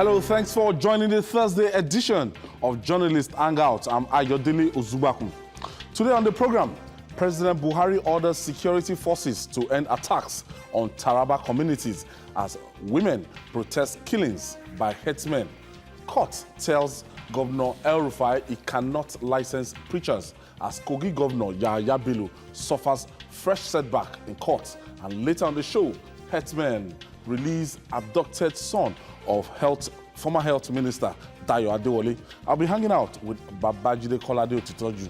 Hello, thanks for joining the Thursday edition of Journalist Hangout. I'm Ayodele Uzubakum. Today on the program, President Buhari orders security forces to end attacks on Taraba communities as women protest killings by herdsmen. Court tells Governor El-Rufai he cannot license preachers as Kogi Governor Yahaya Bello suffers fresh setback in court. And later on the show, herdsmen release abducted son of former health minister Dayo Adewale. I'll be hanging out with Babajide Kolade Otitoju,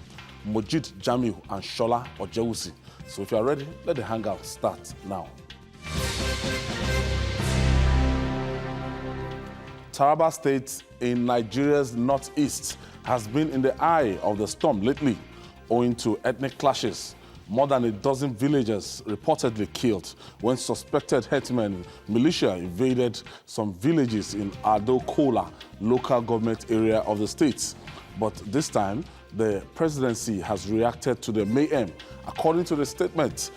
Mojid Jamiu, and Shola Ojewusi. So if you are ready, let the hangout start now. Taraba State in Nigeria's northeast has been in the eye of the storm lately, owing to ethnic clashes. More than a dozen villagers reportedly killed when suspected herdsmen militia invaded some villages in Ado-Kola, local government area of the state. But this time, the presidency has reacted to the mayhem. According to the statement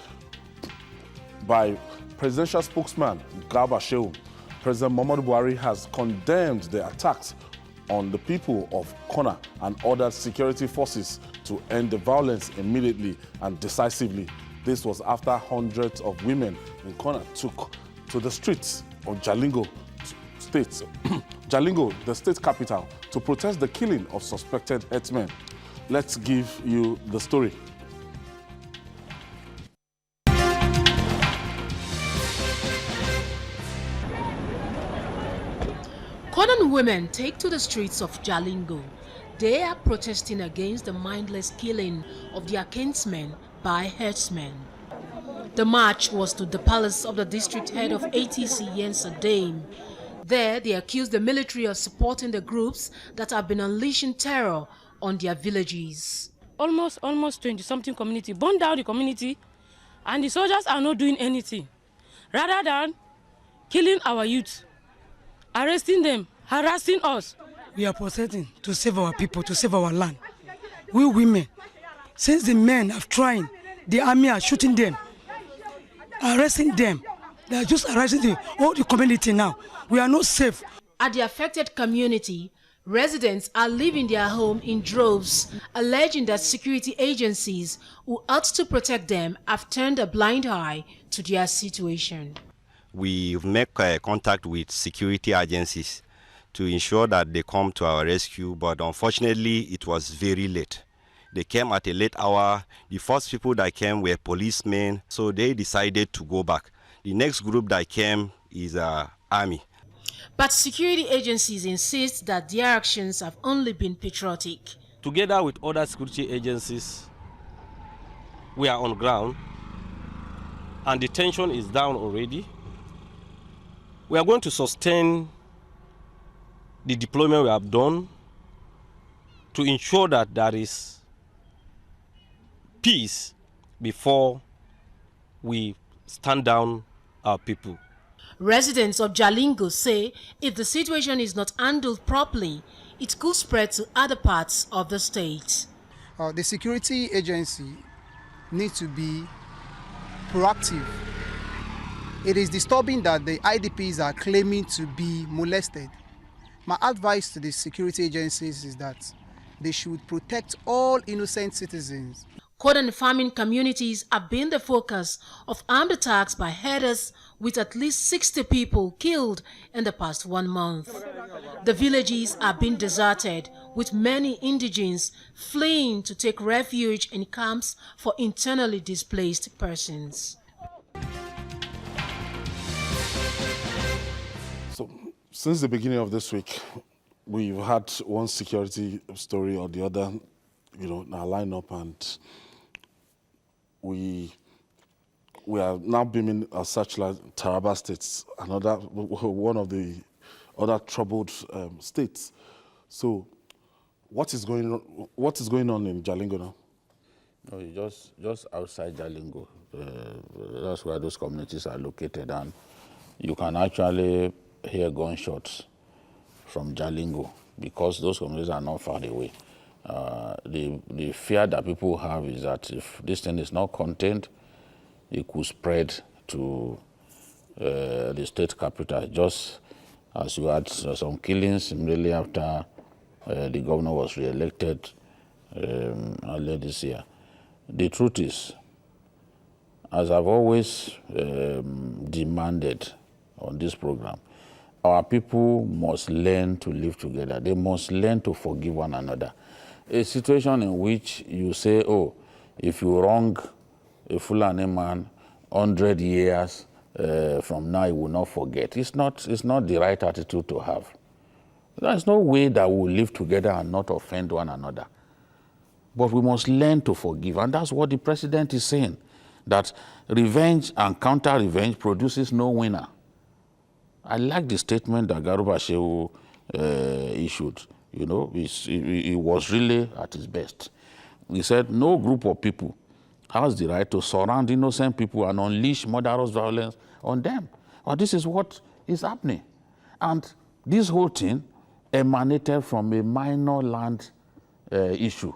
by presidential spokesman Garba Shehu, President Muhammadu Buhari has condemned the attacks on the people of Kona and ordered security forces to end the violence immediately and decisively. This was after hundreds of women in Kona took to the streets of Jalingo State, Jalingo, the state capital, to protest the killing of suspected herdsmen. Let's give you the story. Konan women take to the streets of Jalingo. They are protesting against the mindless killing of their kinsmen by herdsmen. The march was to the palace of the district head of ATC, Yensa Dame. There, they accused the military of supporting the groups that have been unleashing terror on their villages. Almost 20-something community, burn down the community, and the soldiers are not doing anything. Rather than killing our youth, arresting them, harassing us. We are protesting to save our people, to save our land. We women, since the men have tried, the army are shooting them, arresting them. They are just arresting all the community now. We are not safe. At the affected community, residents are leaving their home in droves, alleging that security agencies who ought to protect them have turned a blind eye to their situation. We make contact with security agencies to ensure that they come to our rescue, but unfortunately it was very late. They came at a late hour. The first people that came were policemen, so they decided to go back. The next group that came is army. But security agencies insist that their actions have only been patriotic. Together with other security agencies, we are on ground and the tension is down already. We are going to sustain the deployment we have done to ensure that there is peace before we stand down our people. Residents of Jalingo say if the situation is not handled properly, it could spread to other parts of the state. The security agency needs to be proactive. It is disturbing that the IDPs are claiming to be molested. My advice to the security agencies is that they should protect all innocent citizens. Kodan farming communities have been the focus of armed attacks by herders, with at least 60 people killed in the past 1 month. The villages are being deserted, with many indigents fleeing to take refuge in camps for internally displaced persons. So, since the beginning of this week, we've had one security story or the other, in our lineup, and we are now beaming a searchlight Taraba State, another one of the other troubled states. So, what is going on in Jalingo now? No, just outside Jalingo. That's where those communities are located, and you can actually hear gunshots from Jalingo because those communities are not far away. The fear that people have is that if this thing is not contained, it could spread to the state capital, just as you had some killings immediately after the governor was re-elected earlier this year. The truth is, as I've always demanded on this program, our people must learn to live together. They must learn to forgive one another. A situation in which you say, oh, if you wrong a Fulani man 100 years from now, he will not forget. It's not the right attitude to have. There's no way that we'll live together and not offend one another. But we must learn to forgive. And that's what the president is saying, that revenge and counter-revenge produces no winner. I like the statement that Garuba Shehu issued. You know, he was really at his best. He said, no group of people has the right to surround innocent people and unleash murderous violence on them. But this is what is happening. And this whole thing emanated from a minor land issue.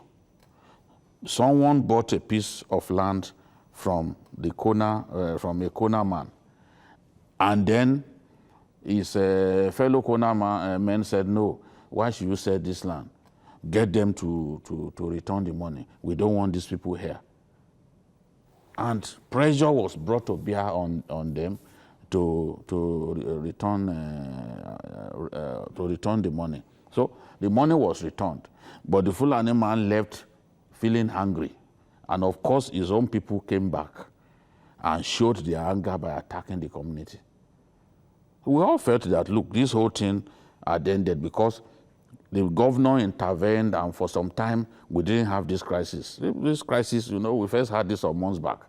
Someone bought a piece of land from a Kona man. And then his fellow Kona men said, no, why should you sell this land? Get them to return the money. We don't want these people here. And pressure was brought to bear on them to return the money. So the money was returned, but the Fulani man left feeling angry. And of course, his own people came back and showed their anger by attacking the community. We all felt that, look, this whole thing had ended because the governor intervened, and for some time, we didn't have this crisis. This crisis, you know, we first had this some months back.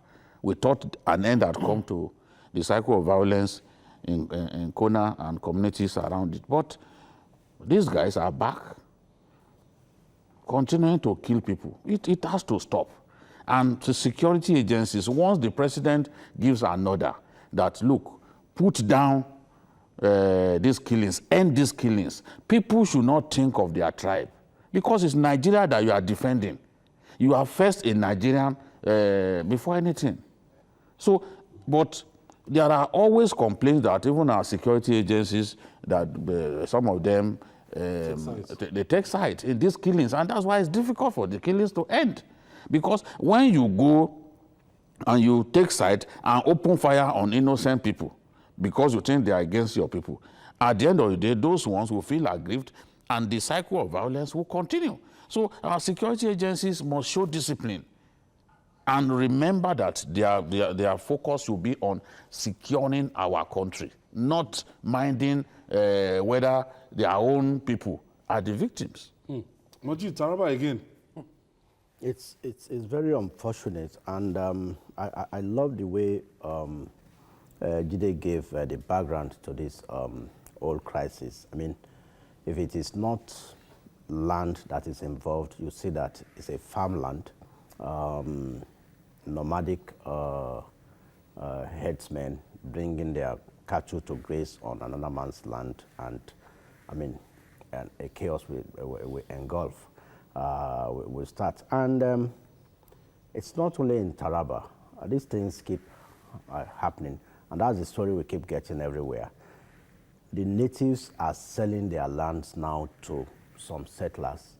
We thought an end had come to the cycle of violence in Kona and communities around it. But these guys are back, continuing to kill people. It has to stop. And the security agencies, once the president gives an order that, look, put down these killings, end these killings, people should not think of their tribe, because it's Nigeria that you are defending. You are first a Nigerian before anything. So, but there are always complaints that even our security agencies, that some of them, they take sides in these killings, and that's why it's difficult for the killings to end. Because when you go and you take side and open fire on innocent people, because you think they are against your people, at the end of the day, those ones will feel aggrieved, and the cycle of violence will continue. So our security agencies must show discipline and remember that their focus will be on securing our country, not minding whether their own people are the victims. Moji, Taraba again. It's very unfortunate, and I love the way Jide gave the background to this whole crisis. I mean, if it is not land that is involved, you see that it's a farmland, nomadic herdsmen bringing their cattle to graze on another man's land, and I mean, and a chaos will engulf. Will start, and it's not only in Taraba. These things keep happening, and that's the story we keep getting everywhere. The natives are selling their lands now to some settlers,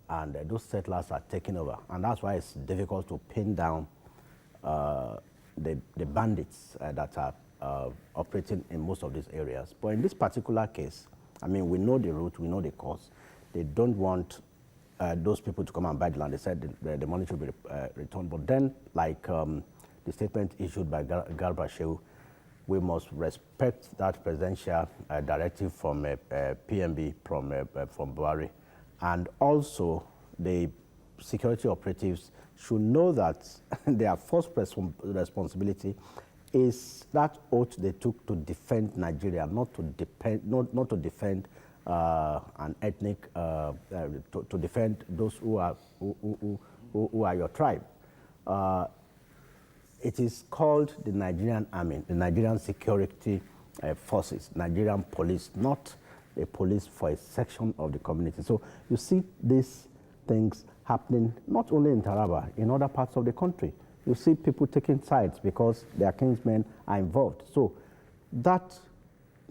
and those settlers are taking over, and that's why it's difficult to pin down the bandits that are operating in most of these areas. But in this particular case, I mean, we know the route, we know the cause. They don't want those people to come and buy the land. They said the money should be returned. But then, like the statement issued by Garba Shehu, we must respect that presidential directive from PMB, from Buhari. And also, the security operatives should know that their first responsibility is that oath they took to defend Nigeria, not to defend an ethnic, to defend those who are your tribe. It is called the Nigerian Army, the Nigerian Security Forces, Nigerian Police, not a police for a section of the community. So you see these things happening not only in Taraba, in other parts of the country. You see people taking sides because their kinsmen are involved. So that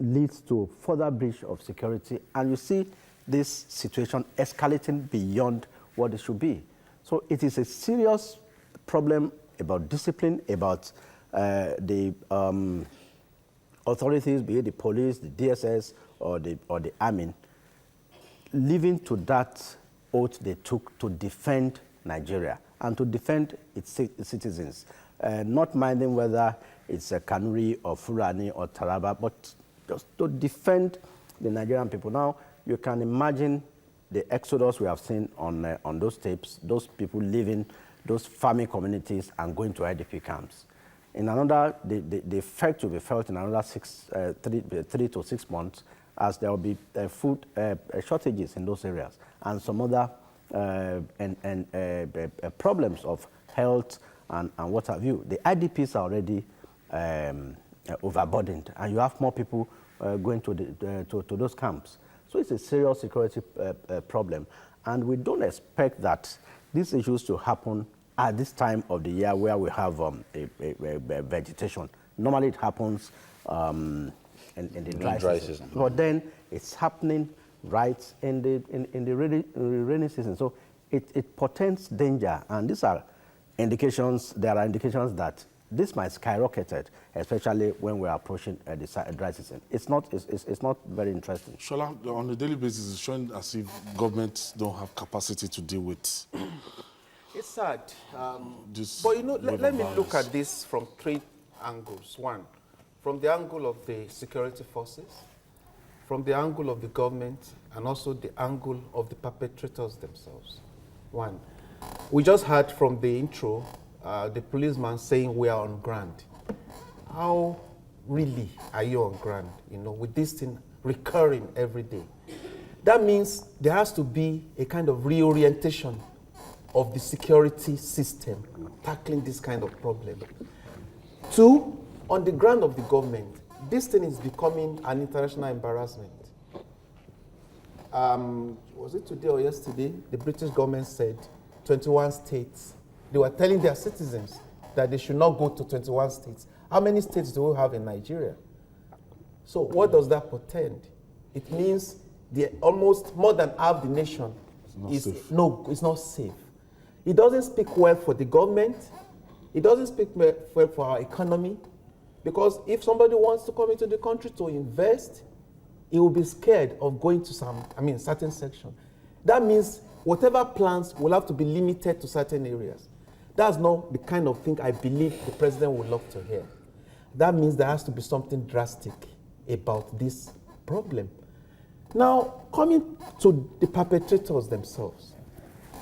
leads to further breach of security, and you see this situation escalating beyond what it should be. So it is a serious problem about discipline, about the authorities, be it the police, the DSS, or the army, living to that oath they took to defend Nigeria and to defend its citizens, not minding whether it's a Kanuri or Fulani or Taraba, but just to defend the Nigerian people. Now, you can imagine the exodus we have seen on those tapes, those people leaving those farming communities and going to IDP camps. In another, the effect will be felt in another 3 to 6 months, as there will be food shortages in those areas and some other problems of health and what have you. The IDPs are already overburdened, and you have more people going to those camps. So it's a serious security problem, and we don't expect that these issues to happen at this time of the year where we have a vegetation. Normally it happens in the dry season. But then it's happening right in the rainy season. So it portends danger, and these are indications. There are indications that this might skyrocket, especially when we're approaching the dry season. It's not very interesting. Shola, on a daily basis, it's showing as if governments don't have capacity to deal with. It's sad. But you know, let me look at this from 3 angles. One, from the angle of the security forces, from the angle of the government, and also the angle of the perpetrators themselves. One, we just heard from the intro, the policeman saying we are on ground. How really are you on ground, you know, with this thing recurring every day? That means there has to be a kind of reorientation of the security system tackling this kind of problem. 2, on the ground of the government, this thing is becoming an international embarrassment. Was it today or yesterday? The British government said 21 states, they were telling their citizens that they should not go to 21 states. How many states do we have in Nigeria? So what does that portend? It means almost more than half the nation it's not safe. It doesn't speak well for the government. It doesn't speak well for our economy, because if somebody wants to come into the country to invest, he will be scared of going to certain section. That means whatever plans will have to be limited to certain areas. That's not the kind of thing I believe the president would love to hear. That means there has to be something drastic about this problem. Now, coming to the perpetrators themselves,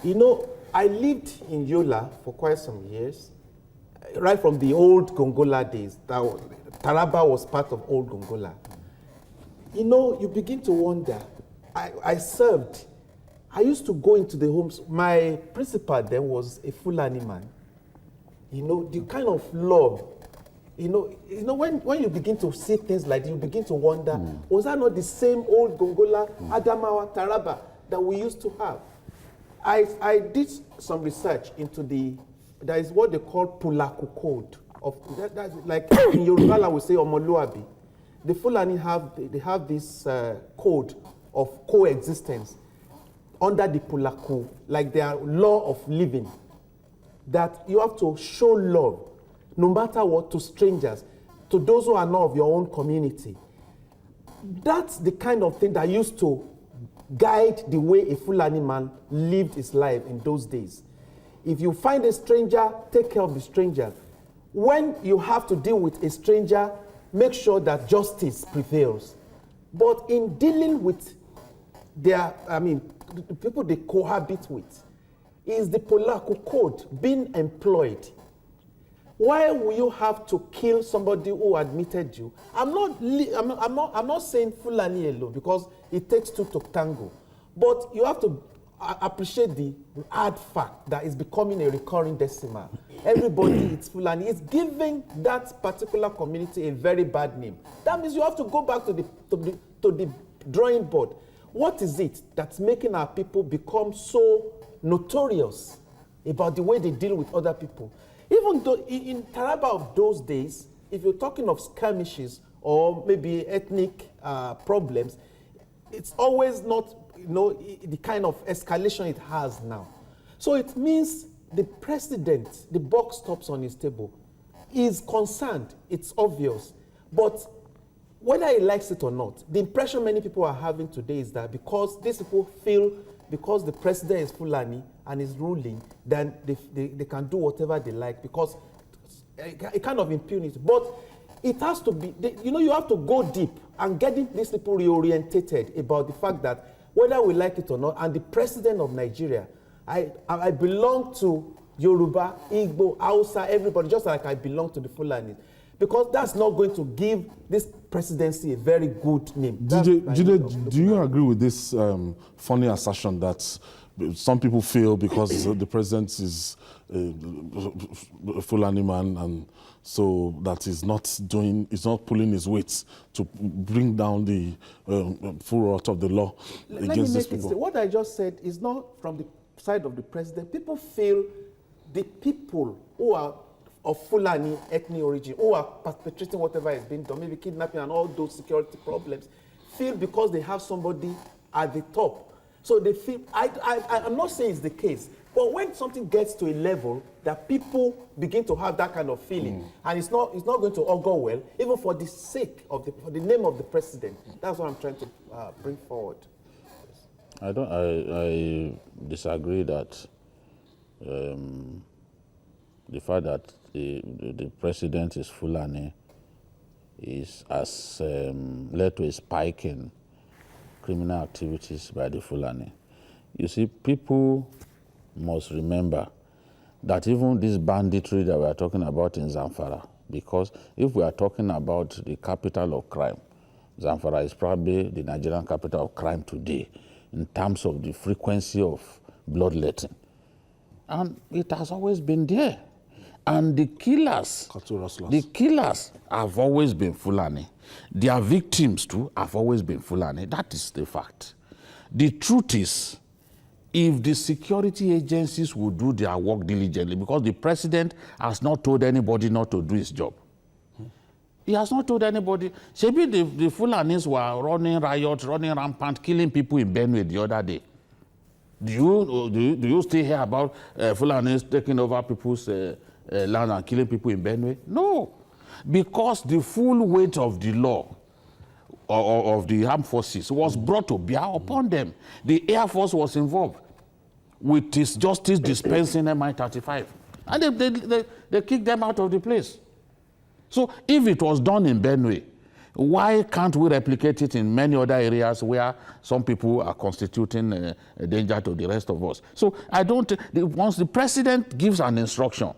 you know, I lived in Yola for quite some years, right from the old Gongola days. Taraba was part of old Gongola. You know, you begin to wonder. I served. I used to go into the homes. My principal then was a Fulani man. You know, the kind of love. You know, when you begin to see things like this, you begin to wonder, was that not the same old Gongola, Adamawa, Taraba that we used to have? I did some research into there is what they call Pulaku code. That's like in Yoruba, we say Omoluabi. The Fulani have this code of coexistence under the Pulaku, like their law of living, that you have to show love, no matter what, to strangers, to those who are not of your own community. That's the kind of thing that used to guide the way a Fulani man lived his life in those days. If you find a stranger, take care of the stranger. When you have to deal with a stranger, make sure that justice prevails. But in dealing with the people they cohabit with, is the Polaco code being employed? Why will you have to kill somebody who admitted you? I'm not saying Fulani alone, because it takes 2 to tango. But you have to appreciate the hard fact that it's becoming a recurring decimal. Everybody is Fulani. It's giving that particular community a very bad name. That means you have to go back to the drawing board. What is it that's making our people become so notorious about the way they deal with other people? Even though in Taraba of those days, if you're talking of skirmishes or maybe ethnic problems, it's always not, the kind of escalation it has now. So it means the president, the buck stops on his table, is concerned. It's obvious. But whether he likes it or not, the impression many people are having today is that because these people feel because the president is Fulani and is ruling, then they can do whatever they like because a kind of impunity. But it has to be, you have to go deep and get these people reorientated about the fact that whether we like it or not, and the president of Nigeria, I belong to Yoruba, Igbo, Hausa, everybody, just like I belong to the Fulani. Because that's not going to give this presidency a very good name. Jide, do you agree with this funny assertion that some people feel because the president is a Fulani man, and so that he's not pulling his weight to bring down the full wrath of the law against these people? What I just said is not from the side of the president. People feel the people who are of Fulani ethnic origin, who are perpetrating whatever is being done, maybe kidnapping and all those security problems, feel because they have somebody at the top. So they feel, I'm not saying it's the case, but when something gets to a level that people begin to have that kind of feeling, and it's not going to all go well, even for the sake of for the name of the president, that's what I'm trying to bring forward. I disagree that the fact that the president is Fulani has led to a spike in criminal activities by the Fulani. You see, people must remember that even this banditry that we are talking about in Zamfara, because if we are talking about the capital of crime, Zamfara is probably the Nigerian capital of crime today in terms of the frequency of bloodletting. And it has always been there. And the killers have always been Fulani. Their victims too have always been Fulani. That is the fact. The truth is, if the security agencies would do their work diligently, because the president has not told anybody not to do his job. He has not told anybody. Maybe the Fulanis were running riots, running rampant, killing people in Benue the other day. Do you still hear about Fulanis taking over people's land and killing people in Benue? No. Because the full weight of the law of the armed forces was brought to bear upon them. The Air Force was involved with its justice dispensing MI-35. And they kicked them out of the place. So if it was done in Benue, why can't we replicate it in many other areas where some people are constituting a danger to the rest of us? So once the president gives an instruction,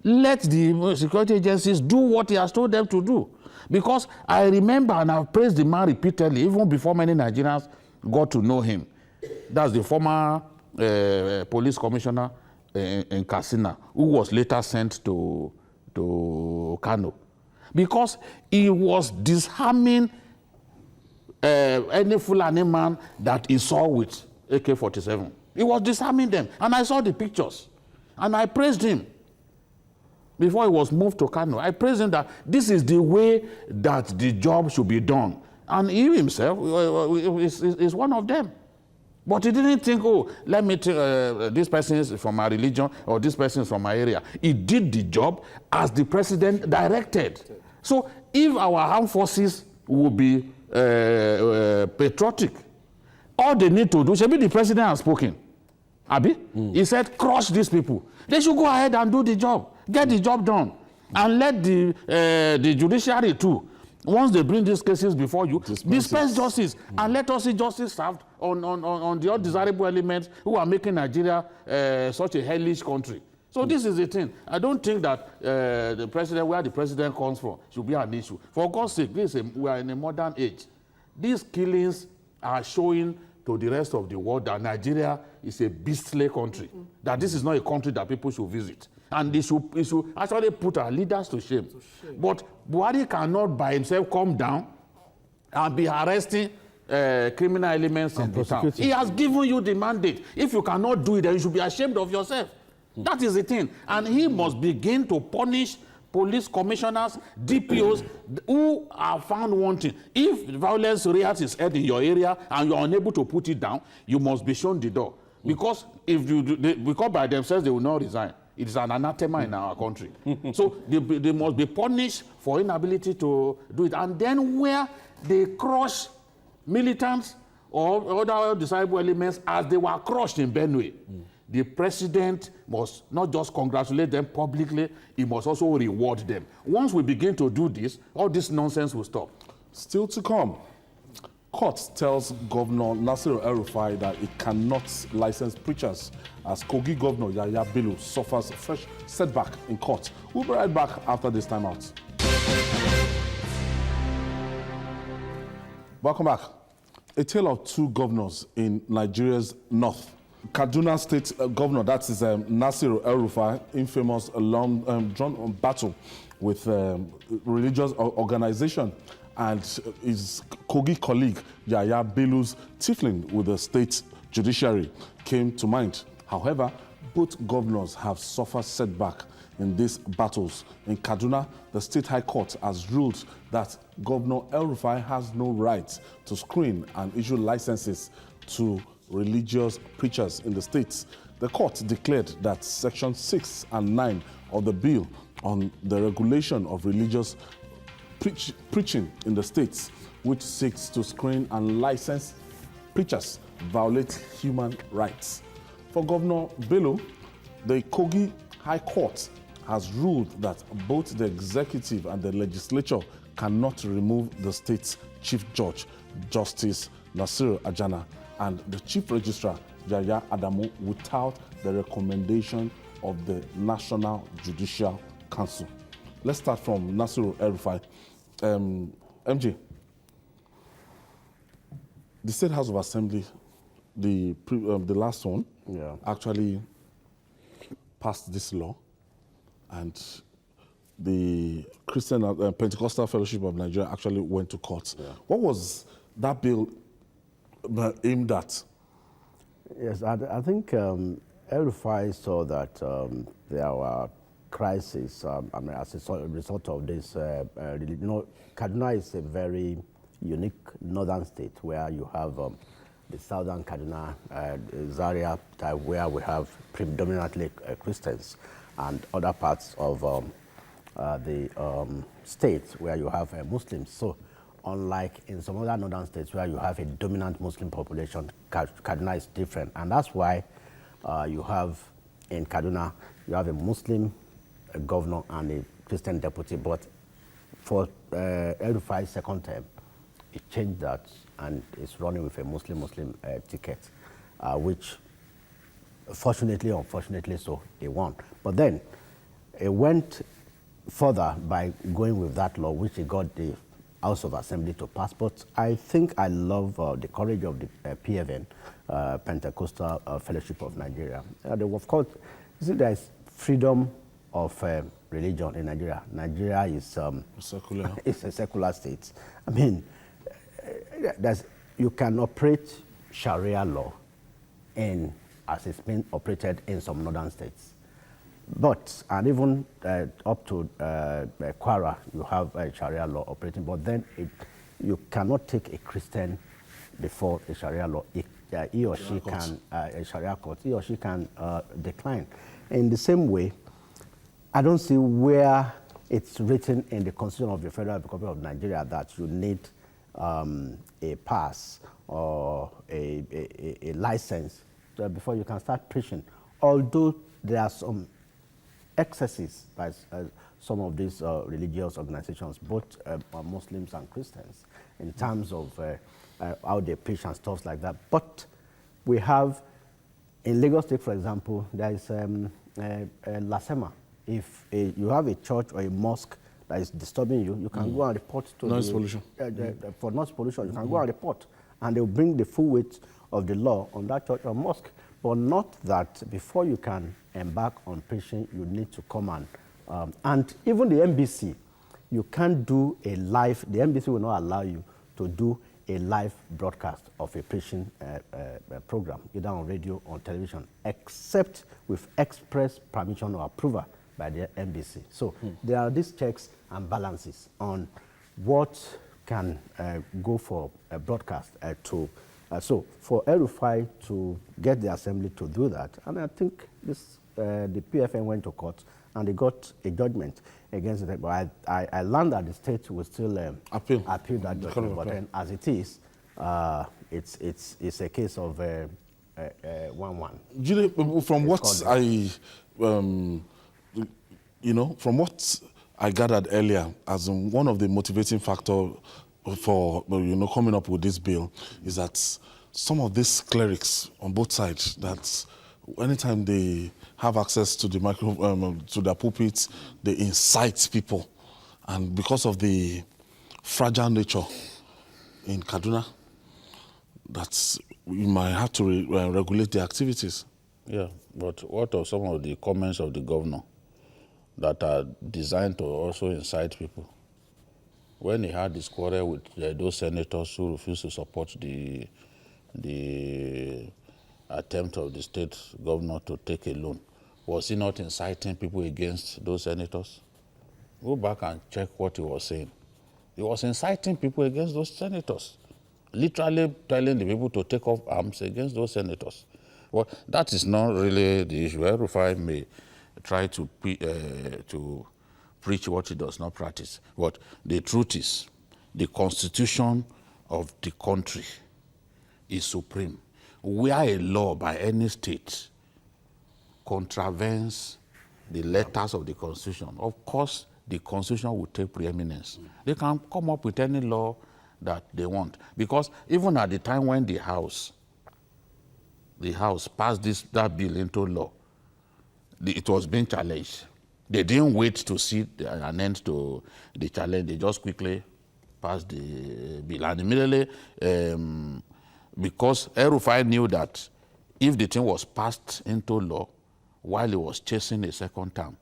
let the security agencies do what he has told them to do. Because I remember, and I've praised the man repeatedly, even before many Nigerians got to know him. That's the former police commissioner in Katsina, who was later sent to Kano. Because he was disarming any Fulani man that he saw with AK-47. He was disarming them. And I saw the pictures. And I praised him. Before he was moved to Kano, I praised him that this is the way that the job should be done. And he himself is one of them. But he didn't think, let me this person is from my religion or this person is from my area. He did the job as the president directed. So if our armed forces will be patriotic, all they need to do, maybe the president has spoken. Abi? He said, crush these people. They should go ahead and do the job. Get the job done. And let the judiciary too, once they bring these cases before you, dispense justice. And let us see justice served on the undesirable elements who are making Nigeria such a hellish country. So this is the thing. I don't think that the president, where the president comes from, should be an issue. For God's sake, we are in a modern age. These killings are showing to the rest of the world that Nigeria is a beastly country, that this is not a country that people should visit. And they should actually put our leaders to shame. But Buhari cannot by himself come down and be arresting criminal elements in the town. He has given you the mandate. If you cannot do it, then you should be ashamed of yourself. That is the thing. And he must begin to punish police commissioners, DPOs who are found wanting. If violence riot is held in your area and you're unable to put it down, you must be shown the door. Because if you do, because by themselves they will not resign. It is an anathema in our country. So they must be punished for inability to do it. And then where they crush militants or other disciple elements as they were crushed in Benue, the president must not just congratulate them publicly, he must also reward them. Once we begin to do this, all this nonsense will stop. Still to come, court tells Governor Nasiru El-Rufai that it cannot license preachers as Kogi Governor Yahaya Bello suffers a fresh setback in court. We'll be right back after this time out. Welcome back. A tale of two governors in Nigeria's north. Kaduna State Governor, that is Nasiru El-Rufai, infamous drawn battle with religious organization, and his Kogi colleague Yahaya Bello's tiffling with the state judiciary came to mind. However, both governors have suffered setback in these battles. In Kaduna, the State High Court has ruled that Governor El-Rufai has no right to screen and issue licenses to religious preachers in the states. The court declared that Section 6 and 9 of the bill on the regulation of religious preaching in the states, which seeks to screen and license preachers, violates human rights. For Governor Bello, the Kogi High Court has ruled that both the executive and the legislature cannot remove the state's chief judge, Justice Nasiru Ajana, and the chief registrar, Yaya Adamu, without the recommendation of the National Judicial Council. Let's start from Nasiru El-Rufai. MJ, the State House of Assembly, the last one, actually passed this law, and the Christian Pentecostal Fellowship of Nigeria actually went to court. What was that bill aimed at? Yes, I think El-Rufai saw that there were crises as a result of this. Kaduna is a very unique northern state where you have the southern Kaduna, Zaria type, where we have predominantly Christians, and other parts of the state where you have Muslims. So unlike in some other northern states where you have a dominant Muslim population, Kaduna is different. And that's why you have in Kaduna, you have a Muslim governor and a Christian deputy. But for El-Rufai's second term, it changed that and is running with a Muslim ticket, which fortunately or unfortunately so, he won. But then it went further by going with that law, which he got the House of Assembly to pass. But I think I love the courage of the PFN, Pentecostal Fellowship of Nigeria. Of course, you see, there is freedom of religion in Nigeria. Nigeria is secular. It's a secular state. I mean, you can operate Sharia law as it's been operated in some northern states. But, and even up to Kwara, you have Sharia law operating, but then you cannot take a Christian before a Sharia law. He or she can, a Sharia court, he or she can decline. In the same way, I don't see where it's written in the Constitution of the Federal Republic of Nigeria that you need a pass or a license before you can start preaching. Although there are some excesses by some of these religious organizations, both Muslims and Christians, in terms of how they preach and stuff like that. But we have, in Lagos State, for example, there is Lasema. If you have a church or a mosque that is disturbing you, you can go and report to noise pollution. For noise pollution, you can go and report, and they'll bring the full weight of the law on that church or mosque. But not that before you can embark on preaching, you need to come and even the NBC, you can't do a live, the NBC will not allow you to do a live broadcast of a preaching program, either on radio or television, except with express permission or approval by the NBC. So there are these checks and balances on what can go for a broadcast so for El-Rufai to get the assembly to do that, and I think this the PFN went to court and they got a judgment against it. But I learned that the state will still appeal that judgment. But then, as it is, it's a case of 1-1. Julie, from what from what I gathered earlier, as one of the motivating factors for coming up with this bill is that some of these clerics on both sides, that anytime they have access to the to their pulpits, they incite people, and because of the fragile nature in Kaduna, that you might have to regulate the activities. Yeah, but what are some of the comments of the governor that are designed to also incite people? When he had this quarrel with those senators who refused to support the attempt of the state governor to take a loan, was he not inciting people against those senators? Go back and check what he was saying. He was inciting people against those senators, literally telling the people to take off arms against those senators. Well, that is not really the issue. El-Rufai may try to preach what he does not practice. But the truth is, the constitution of the country is supreme. Where a law by any state contravenes the letters of the constitution, of course, the constitution will take preeminence. They can come up with any law that they want. Because even at the time when the House passed that bill into law, it was being challenged. They didn't wait to see an end to the challenge. They just quickly passed the bill. And immediately, because El-Rufai knew that if the thing was passed into law while he was chasing a second term,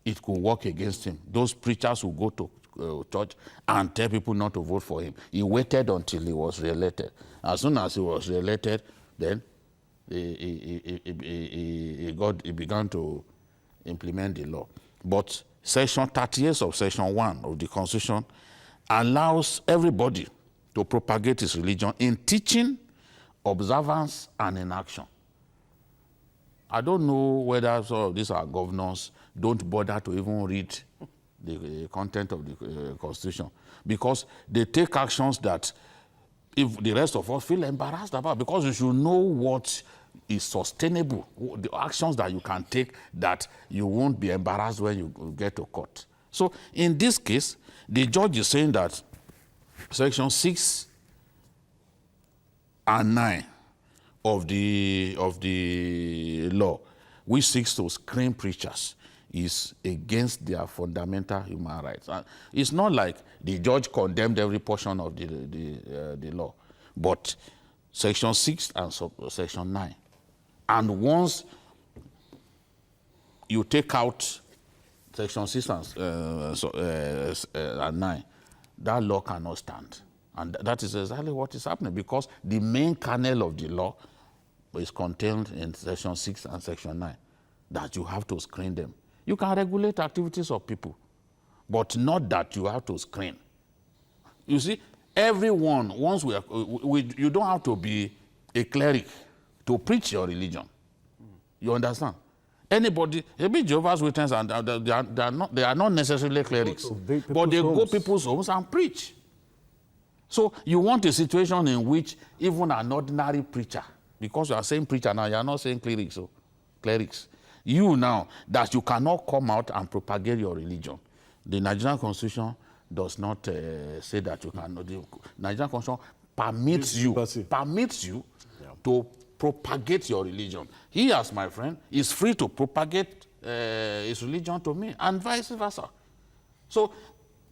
it could work against him. Those preachers would go to church and tell people not to vote for him. He waited until he was re-elected. As soon as he was re-elected, then he began to implement the law. But Section 38 of Section 1 of the Constitution allows everybody to propagate his religion in teaching, observance, and in action. I don't know whether some of these our governors don't bother to even read the content of the Constitution, because they take actions that if the rest of us feel embarrassed about, because you should know what is sustainable, the actions that you can take that you won't be embarrassed when you get to court. So in this case, the judge is saying that Section 6 and 9 of the law, which seeks to screen preachers, is against their fundamental human rights. And it's not like the judge condemned every portion of the law, but Section 6 and Section 9. And once you take out Section 6 and 9, that law cannot stand. And that is exactly what is happening, because the main kernel of the law is contained in Section 6 and Section 9, that you have to screen them. You can regulate activities of people, but not that you have to screen. You see, everyone, once you don't have to be a cleric to preach your religion. You understand? Anybody, maybe Jehovah's Witnesses, and they are not necessarily clerics, but they go people's homes and preach. So you want a situation in which even an ordinary preacher, because you are saying preacher now, you are not saying clerics. So clerics. You now, that you cannot come out and propagate your religion. The Nigerian Constitution does not say that you cannot. The Nigerian Constitution permits you to propagate your religion. He, as my friend, is free to propagate his religion to me, and vice versa. So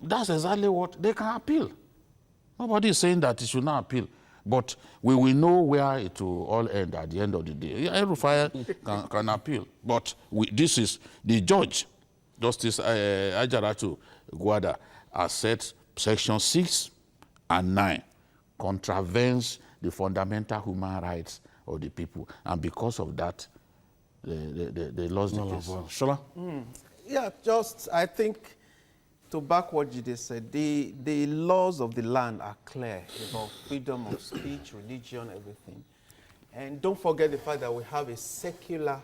that's exactly what they can appeal. Nobody is saying that it should not appeal, but we will know where it will all end at the end of the day. El-Rufai can appeal, but this is the judge, Justice Ajaratu Guada, has said Section 6 and 9 contravenes the fundamental human rights of the people, and because of that, they lost the case. Shola? Yeah, just, I think, to back what Jide said, the laws of the land are clear about freedom of speech, religion, everything. And don't forget the fact that we have a secular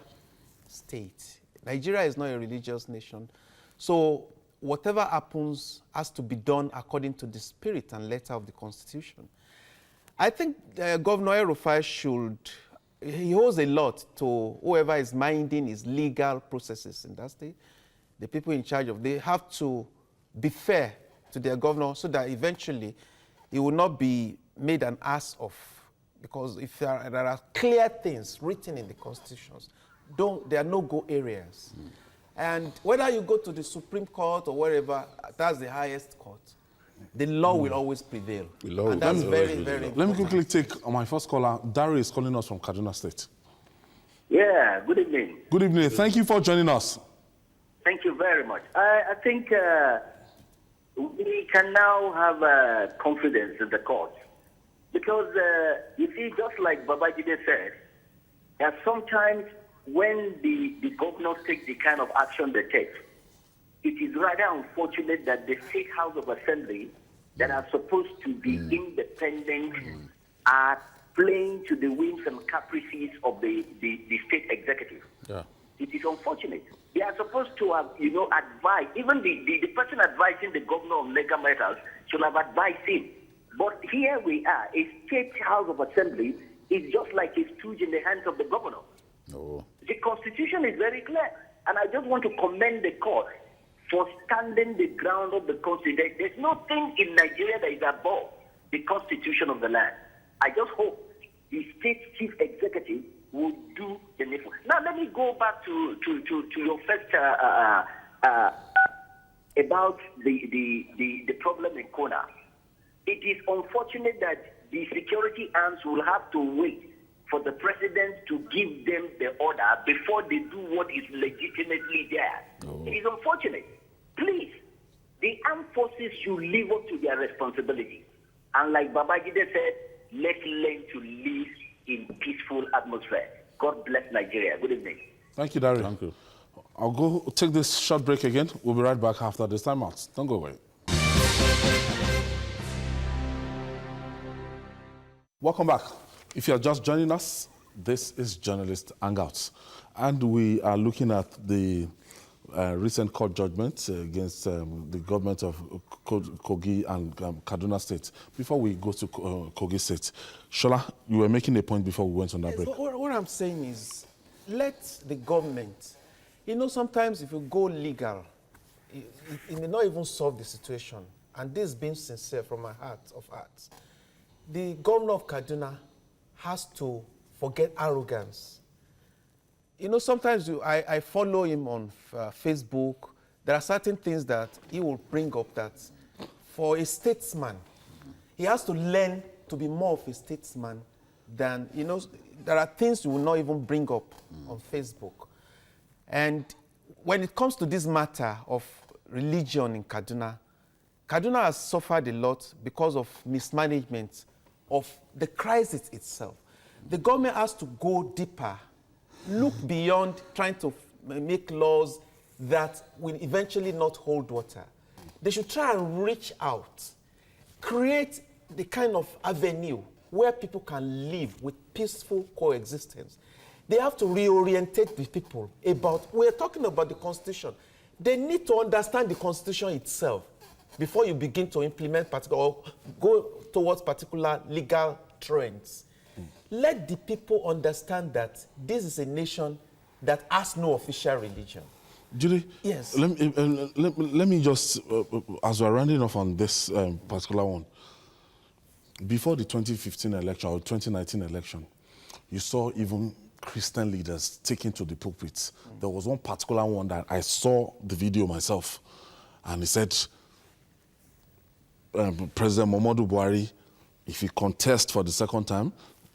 state. Nigeria is not a religious nation. So whatever happens has to be done according to the spirit and letter of the Constitution. I think Governor El-Rufai he owes a lot to whoever is minding his legal processes in that state. The people in charge they have to be fair to their governor so that eventually he will not be made an ass of. Because if there are clear things written in the constitutions, there are no-go areas. And whether you go to the Supreme Court or wherever, that's the highest court, the law will always prevail. And that's very, very important. Let me quickly take my first caller. Dari is calling us from Kaduna State. Yeah, good evening. Good evening. Thank you for joining us. Thank you very much. I think we can now have confidence in the courts. Because, you see, just like Babajide said, that sometimes when the governors take the kind of action they take, it is rather unfortunate that the State House of Assembly that are supposed to be independent are playing to the whims and caprices of the state executive. Yeah. It is unfortunate. They are supposed to have, advised, even the person advising the governor on legal matters should have advised him. But here we are, a State House of Assembly is just like a stooge in the hands of the governor. No. The Constitution is very clear. And I just want to commend the court for standing the ground of the Constitution. There's nothing in Nigeria that is above the Constitution of the land. I just hope the state chief executive will do the needful. Now, let me go back to your first about the problem in Kona. It is unfortunate that the security arms will have to wait for the president to give them the order before they do what is legitimately there. Oh. It is unfortunate. Please, the armed forces should live up to their responsibility. And like Babajide said, let's learn to live in peaceful atmosphere. God bless Nigeria. Good evening. Thank you, Dari. Thank you. I'll go take this short break again. We'll be right back after this time out. Don't go away. Welcome back. If you're just joining us, this is Journalist Hangouts. And we are looking at the recent court judgment against the government of Kogi and Kaduna State. Before we go to Kogi State, Shola, you were making a point before we went on that break. What I'm saying is, let the government, sometimes if you go legal, it may not even solve the situation. And this being sincere from my heart of hearts. The governor of Kaduna has to forget arrogance. Sometimes I follow him on Facebook. There are certain things that he will bring up that for a statesman, he has to learn to be more of a statesman than, there are things you will not even bring up on Facebook. And when it comes to this matter of religion in Kaduna, Kaduna has suffered a lot because of mismanagement of the crisis itself. The government has to go deeper, look beyond trying to make laws that will eventually not hold water. They should try and reach out, create the kind of avenue where people can live with peaceful coexistence. They have to reorientate the people about, we're talking about the Constitution. They need to understand the Constitution itself before you begin to implement particular or go towards particular legal trends. Let the people understand that this is a nation that has no official religion. Judy, yes. Let me just, as we're rounding off on this particular one, before the 2015 election or 2019 election, you saw even Christian leaders taken to the pulpits. There was one particular one that I saw the video myself, and he said, President Muhammadu Buhari, if he contests for the second time,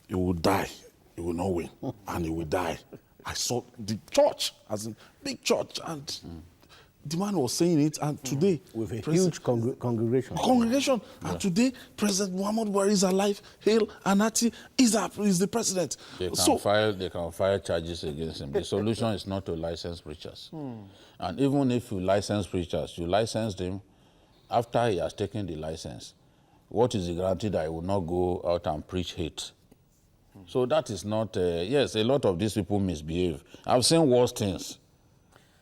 he will die. He will not win, and he will die. I saw the church, as in big church, and the man was saying it, and today... With a huge congregation. Congregation. And today, President Muhammadu Buhari is alive, hail, and Ati is the president. They can file charges against him. The solution is not to license preachers. And even if you license preachers, you license them after he has taken the license. What is the guarantee that he will not go out and preach hate? So that is not... yes, a lot of these people misbehave. I've seen worse things.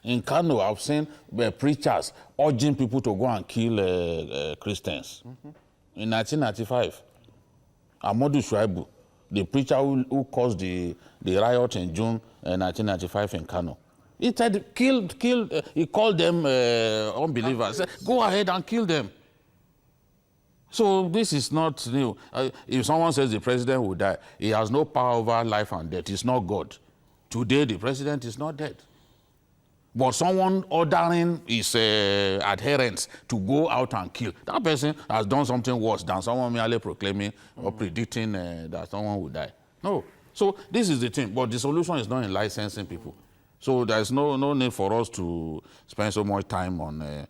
In Kano, I've seen preachers urging people to go and kill Christians. In 1995, Muhammadu Buhari, the preacher who caused the riot in June 1995 in Kano, he said, he called them unbelievers. Said, go ahead and kill them. So this is not new. If someone says the president will die, he has no power over life and death. He's not God. Today, the president is not dead. But someone ordering his adherents to go out and kill, that person has done something worse than someone merely proclaiming or predicting that someone will die. No. So this is the thing. But the solution is not in licensing people. So there's no need for us to spend so much time on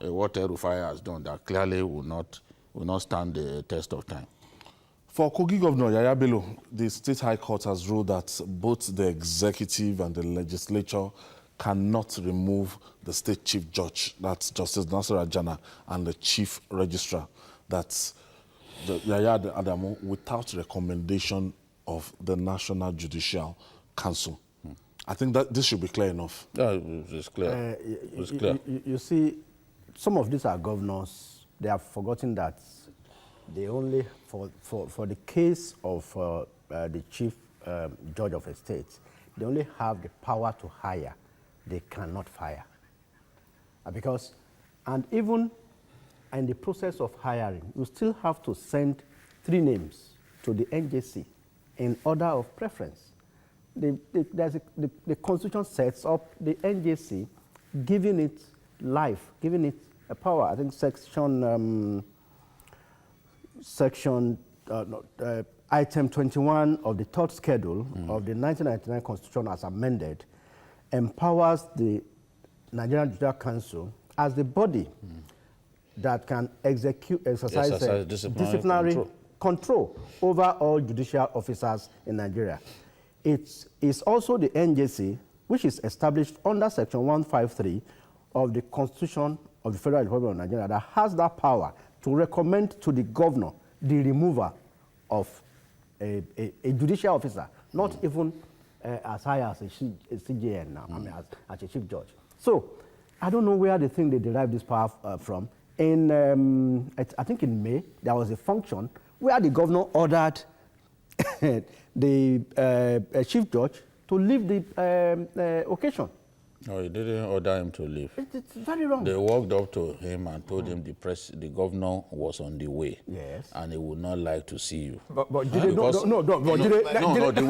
what El-Rufai has done that clearly will not stand the test of time. For Kogi Governor Yaya Bello, the State High Court has ruled that both the executive and the legislature cannot remove the state chief judge, that's Justice Nasir Ajana, and the chief registrar, that's Yaya Adamu, without recommendation of the National Judicial Council. I think that this should be clear enough. Yeah, it's clear. It's clear. You see, some of these are governors. They have forgotten that they only, for the case of the chief judge of a state, they only have the power to hire. They cannot fire. And even in the process of hiring, you still have to send 3 names to the NJC in order of preference. The Constitution sets up the NJC, giving it life, giving it a power. I think item 21 of the 3rd schedule of the 1999 Constitution as amended empowers the Nigerian Judicial Council as the body that can exercise disciplinary control over all judicial officers in Nigeria. It is also the NJC, which is established under Section 153 of the Constitution of the Federal Republic of Nigeria, that has that power to recommend to the governor the removal of a judicial officer, not even as high as a CJN now, I mean, as a chief judge. So, I don't know where they think they derive this power from. I think in May, there was a function where the governor ordered the chief judge to leave the occasion. No, he didn't order him to leave. It's very wrong. They walked up to him and told him the governor was on the way. Yes. And he would not like to see you. But the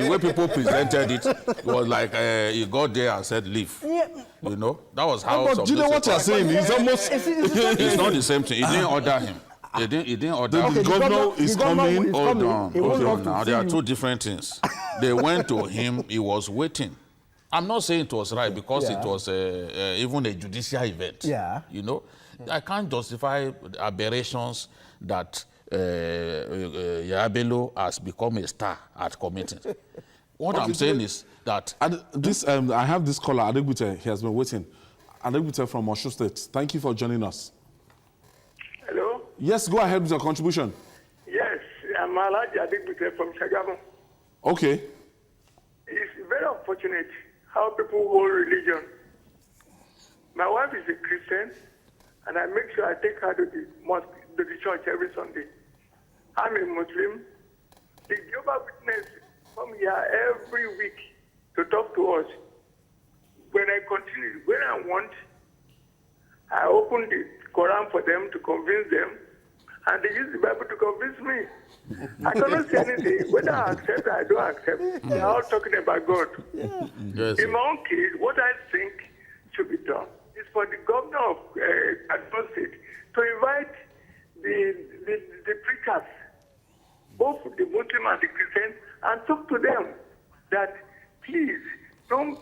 way people presented it was like he got there and said leave. Yeah. You know, that was how. But you know what you're saying? It's almost. It's not the same thing. He didn't order him. He didn't order him. The governor is coming. Hold on now. There are 2 different things. They went to him. He was waiting. I'm not saying it was right because it was even a judicial event. Yeah. You know, I can't justify aberrations that Yaya Bello has become a star at committing. What I'm saying is that... I have this caller, Adegbute. He has been waiting. Adegbute from Osun State. Thank you for joining us. Hello? Yes, go ahead with your contribution. Yes, I'm Alhaji Adegbute from Shagamu. Okay. It's very unfortunate how people hold religion. My wife is a Christian, and I make sure I take her to the mosque, to the church every Sunday. I'm a Muslim. The Jehovah's Witness come here every week to talk to us. When I continue, when I want, I open the Quran for them to convince them, and they use the Bible to convince me. I cannot say anything. Whether I accept or I don't accept, they're all talking about God. Yes. In my own case, what I think should be done is for the governor of Adamawa State to invite the preachers, both the Muslim and the Christian, and talk to them that please don't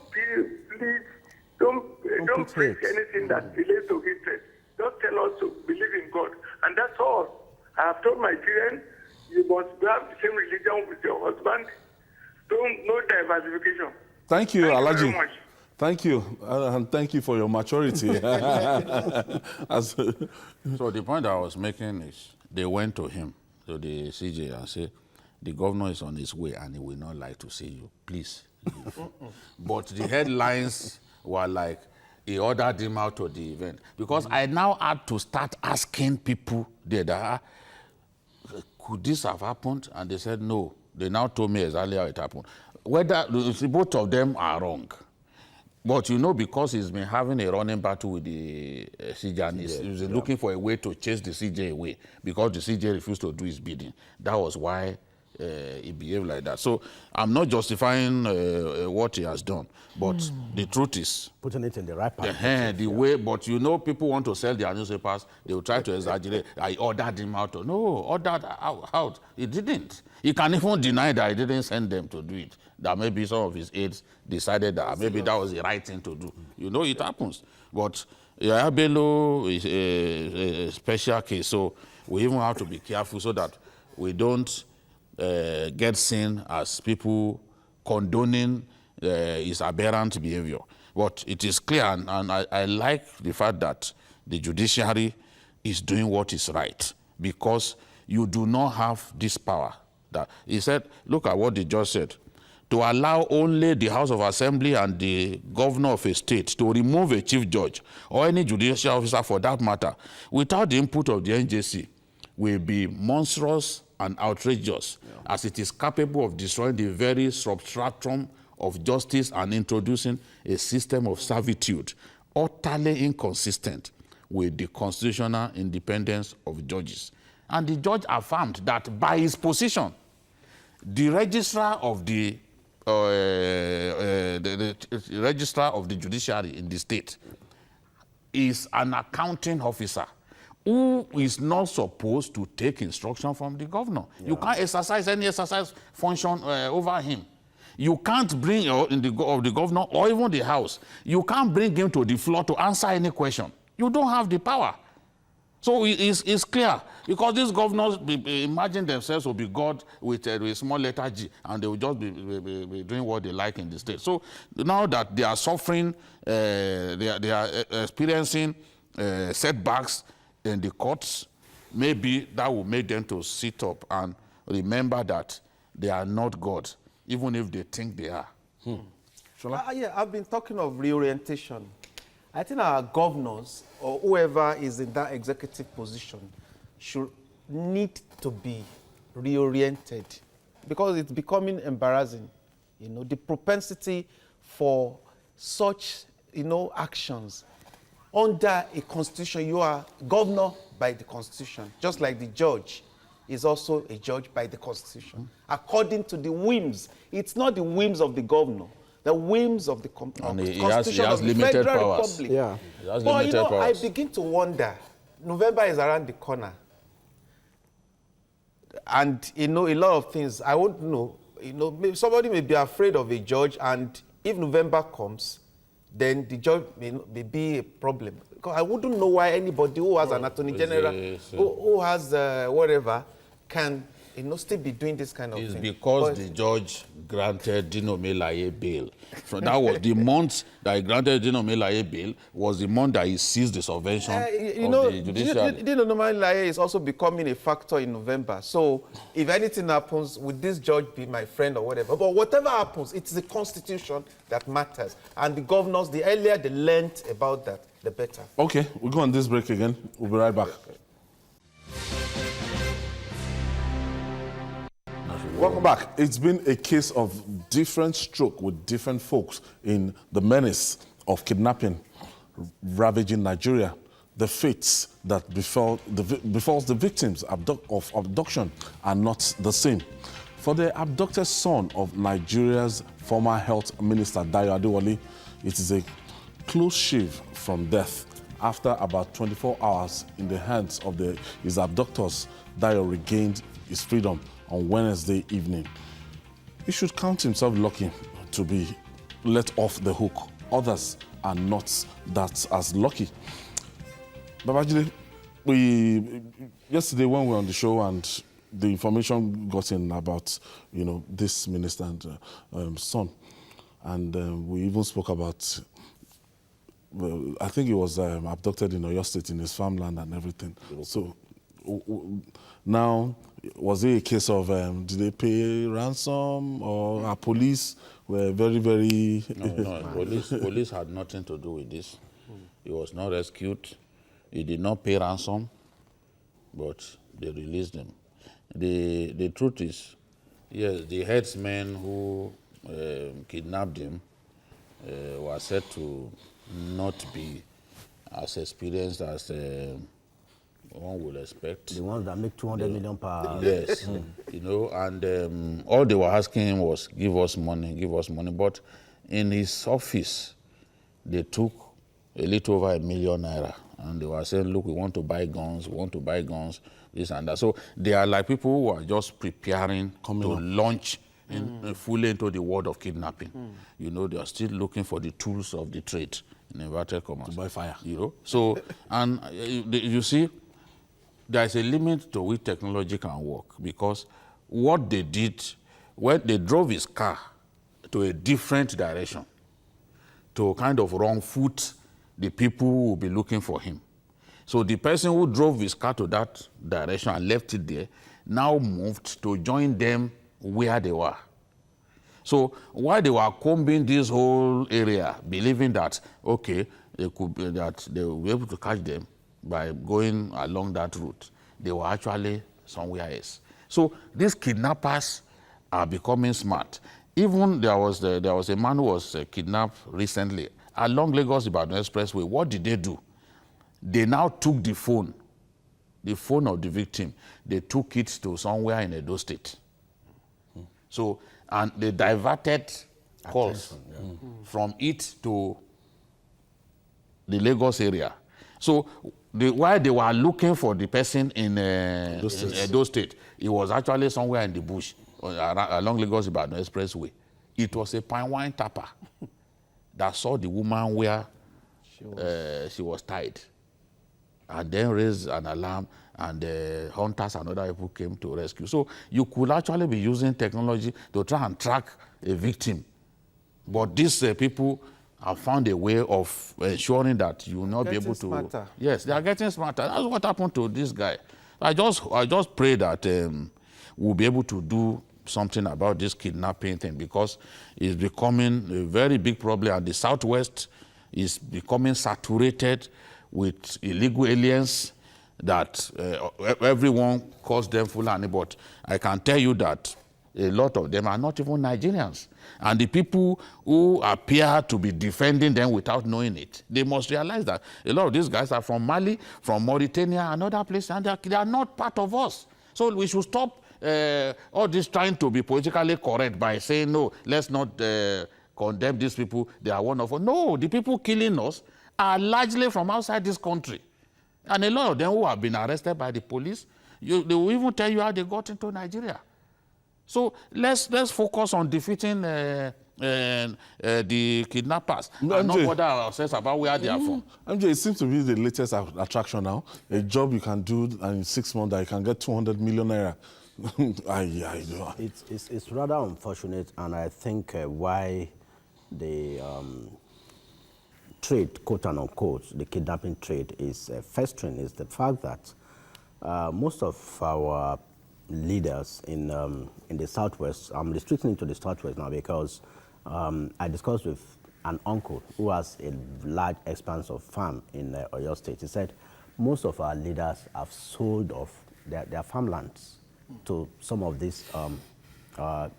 don't preach anything that relates to hatred. Just tell us to believe in God. And that's all. I have told my children, you must have the same religion with your husband. No diversification. Thank you, Alaji. Thank you very much. Thank you, and thank you for your maturity. So the point I was making is, they went to him, to the CJ, and said, the governor is on his way and he will not like to see you. Please leave. But the headlines were like, he ordered him out to the event. Because I now had to start asking people there that, could this have happened? And they said no. They now told me exactly how it happened. Whether both of them are wrong. But you know, because he's been having a running battle with the CJ, and he's looking for a way to chase the CJ away, because the CJ refused to do his bidding. That was why he behaved like that. So I'm not justifying what he has done, but the truth is, putting it in the right perspective. The way, but you know, people want to sell their newspapers. They will try to exaggerate. I ordered him out. No, ordered out. He didn't. He can even deny that he didn't send them to do it. That maybe some of his aides decided that maybe that was the right thing to do. You know, it happens. But Yahaya Bello is a special case, so we even have to be careful so that we don't get seen as people condoning his aberrant behavior. But it is clear, and I like the fact that the judiciary is doing what is right, because you do not have this power. That he said, look at what the judge said, to allow only the House of Assembly and the governor of a state to remove a chief judge or any judicial officer for that matter without the input of the NJC will be monstrous and outrageous, as it is capable of destroying the very substratum of justice and introducing a system of servitude utterly inconsistent with the constitutional independence of judges. And the judge affirmed that by his position, the registrar of the registrar of the judiciary in the state is an accounting officer who is not supposed to take instruction from the governor. Yeah. You can't exercise any exercise function over him. You can't bring of the governor or even the house. You can't bring him to the floor to answer any question. You don't have the power. So it's clear, because these governors imagine themselves will be God with a small letter G, and they will just be doing what they like in the state. So now that they are suffering, they are experiencing setbacks in the courts, maybe that will make them to sit up and remember that they are not God, even if they think they are. Yeah, I've been talking of reorientation. I think our governors or whoever is in that executive position should need to be reoriented, because it's becoming embarrassing. You know, the propensity for such, actions. Under a constitution, you are governor by the constitution, just like the judge is also a judge by the constitution, according to the whims. It's not the whims of the governor, the whims of the Constitution of the Federal Republic. Yeah. But I begin to wonder, November is around the corner. And, a lot of things, I won't know, maybe somebody may be afraid of a judge, and if November comes, then the judge may be a problem. Because I wouldn't know why anybody who has an attorney general, who has whatever, can still be doing this kind of thing. It's because the judge granted Dino Melaye bail. So that was the month that he granted Dino Melaye bail, was the month that he seized the subvention of the judiciary. Dino Melaye is also becoming a factor in November. So if anything happens, would this judge be my friend or whatever? But whatever happens, it's the Constitution that matters. And the governors, the earlier they learned about that, the better. Okay, we'll go on this break again. We'll be right back. Welcome back. It's been a case of different stroke with different folks in the menace of kidnapping ravaging Nigeria. The fates that befalls the victims of abduction are not the same. For the abducted son of Nigeria's former health minister, Dayo Adewale, it is a close shave from death. After about 24 hours in the hands of his abductors, Dayo regained his freedom on Wednesday evening. He should count himself lucky to be let off the hook others are not that as lucky. Babajide, yesterday when we were on the show and the information got in about, this minister and son, and we even spoke about, I think he was abducted in Oyo State in his farmland and everything. So now, was it a case of did they pay ransom, or our police were very, very... No, police had nothing to do with this. He was not rescued. He did not pay ransom, but they released him. The truth is, yes, the headsmen who kidnapped him were said to not be as experienced as one would expect. The ones that make 200 million per... Yes, and all they were asking him was, give us money, give us money. But in his office, they took a little over ₦1 million, and they were saying, look, we want to buy guns, this and that. So they are like people who are just preparing to launch fully into the world of kidnapping. They are still looking for the tools of the trade, in inverted commas. To buy fire. So, and you see, there is a limit to which technology can work, because what they did, when they drove his car to a different direction, to kind of wrong foot the people who will be looking for him. So the person who drove his car to that direction and left it there now moved to join them where they were. So while they were combing this whole area, believing that, okay, they will be able to catch them by going along that route, they were actually somewhere else. So these kidnappers are becoming smart. Even there was a man who was kidnapped recently along Lagos-Ibadan Expressway. What did they do? They now took the phone of the victim. They took it to somewhere in Edo State. So, and they diverted calls from it to the Lagos area. So while they were looking for the person in Edo State, it was actually somewhere in the bush along Lagos-Ibadan Expressway. It was a pine wine tapper that saw the woman where she was tied, and then raised an alarm, and hunters and other people came to rescue. So you could actually be using technology to try and track a victim. But these people have found a way of ensuring that you will not be able to... Smarter. Yes, they are getting smarter. That's what happened to this guy. I just pray that we'll be able to do something about this kidnapping thing, because it's becoming a very big problem, and the Southwest is becoming saturated with illegal aliens that everyone calls them Fulani, but I can tell you that a lot of them are not even Nigerians. And the people who appear to be defending them without knowing it, they must realize that a lot of these guys are from Mali, from Mauritania, and other places, and they are not part of us. So we should stop all this trying to be politically correct by saying, no, let's not condemn these people, they are one of us. No, the people killing us are largely from outside this country. And a lot of them who have been arrested by the police, they will even tell you how they got into Nigeria. So let's focus on defeating the kidnappers and not bother ourselves about where they are from. MJ, it seems to be the latest attraction now. A job you can do, and in 6 months that you can get 200 million naira. It's rather unfortunate, and I think why the trade, quote and unquote, the kidnapping trade is festering is the fact that most of our leaders in the Southwest, I'm restricting to the Southwest now because I discussed with an uncle who has a large expanse of farm in Oyo State. He said most of our leaders have sold off their farmlands to some of these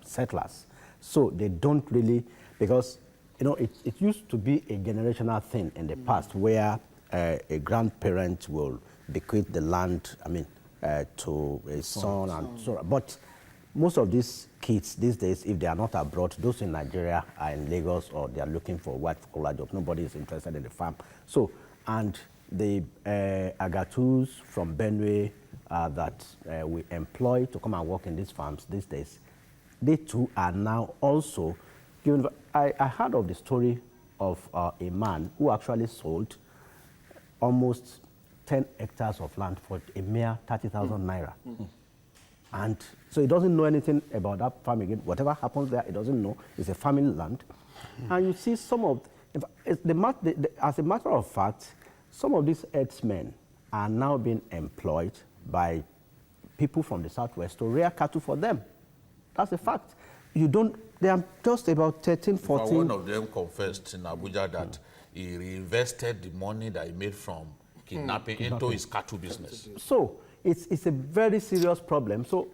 settlers. So they don't really, because it used to be a generational thing in the past where a grandparent will bequeath the land, to a son and so on. But most of these kids these days, if they are not abroad, those in Nigeria are in Lagos or they are looking for white-collar jobs. Nobody is interested in the farm. So, and the Agatus from Benue that we employ to come and work in these farms these days, they too are now also given. I heard of the story of a man who actually sold almost 10 hectares of land for a mere 30,000 naira. And so he doesn't know anything about that farm again. Whatever happens there, he doesn't know. It's a family land. And you see some of, as a matter of fact, some of these herdsmen are now being employed by people from the southwest to rear cattle for them. That's a fact. They are just about 13, 14. One of them confessed in Abuja that he reinvested the money that he made from kidnapping into his cattle business. So it's a very serious problem. So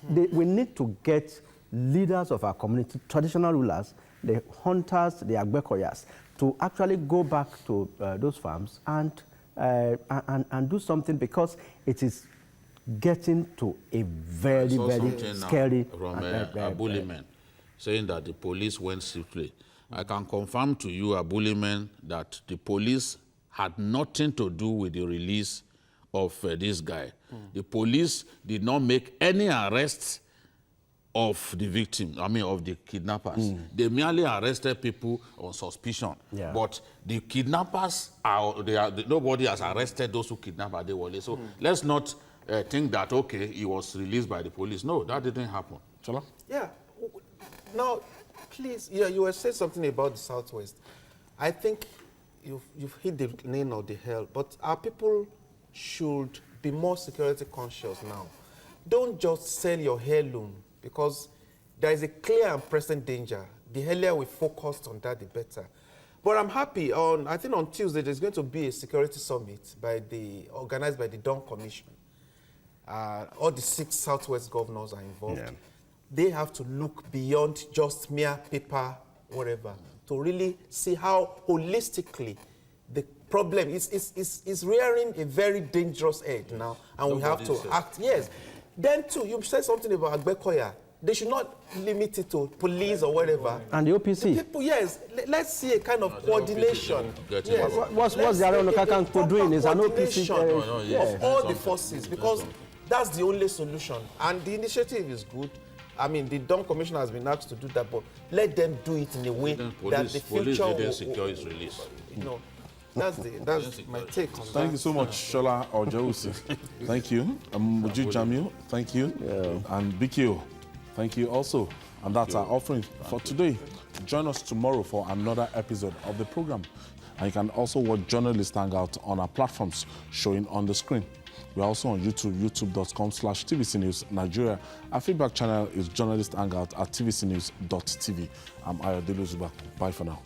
we need to get leaders of our community, traditional rulers, the hunters, the agbekoyas, to actually go back to those farms and do something, because it is getting to a very, very scary... From Abulimen, saying that the police went swiftly. I can confirm to you, Abulimen, that the police had nothing to do with the release of this guy. The police did not make any arrests of the victim, of the kidnappers. They merely arrested people on suspicion. Yeah. But the kidnappers, nobody has arrested those who kidnapped Adewale. So let's not think that, okay, he was released by the police. No, that didn't happen. Chola? Yeah. Now, please, you were saying something about the Southwest. I think you've hit the nail on the head, but our people should be more security conscious now. Don't just sell your heirloom, because there is a clear and present danger. The earlier we focused on that, the better. But I'm happy. I think on Tuesday, there's going to be a security summit organized by the Dawn Commission. All the 6 Southwest governors are involved. Yeah. They have to look beyond just mere paper, whatever, to really see how holistically the problem is rearing a very dangerous head now, and we have to act. Yes. Then too, you said something about Agbekoya. They should not limit it to police or whatever. And the OPC. The people, yes. Let's see a kind of coordination. Yes. What's the Aaron Okakanko doing? Is an OPC of all the forces, because that's the only solution. And the initiative is good. The Dawn Commission has been asked to do that, but let them do it in a way that the future will secure his release. That's my take on that. Thank you so much, Shola Ojausi. Thank you. Muju Jamil, thank you. Yeah. And Bikio, thank you also. And that's our offering for today. Join us tomorrow for another episode of the program. And you can also watch Journalist Hangout on our platforms showing on the screen. We're also on YouTube, youtube.com/TVC News Nigeria. Our feedback channel is Journalist Hangout at tvcnews.tv. I'm Ayodele Zuba. Bye for now.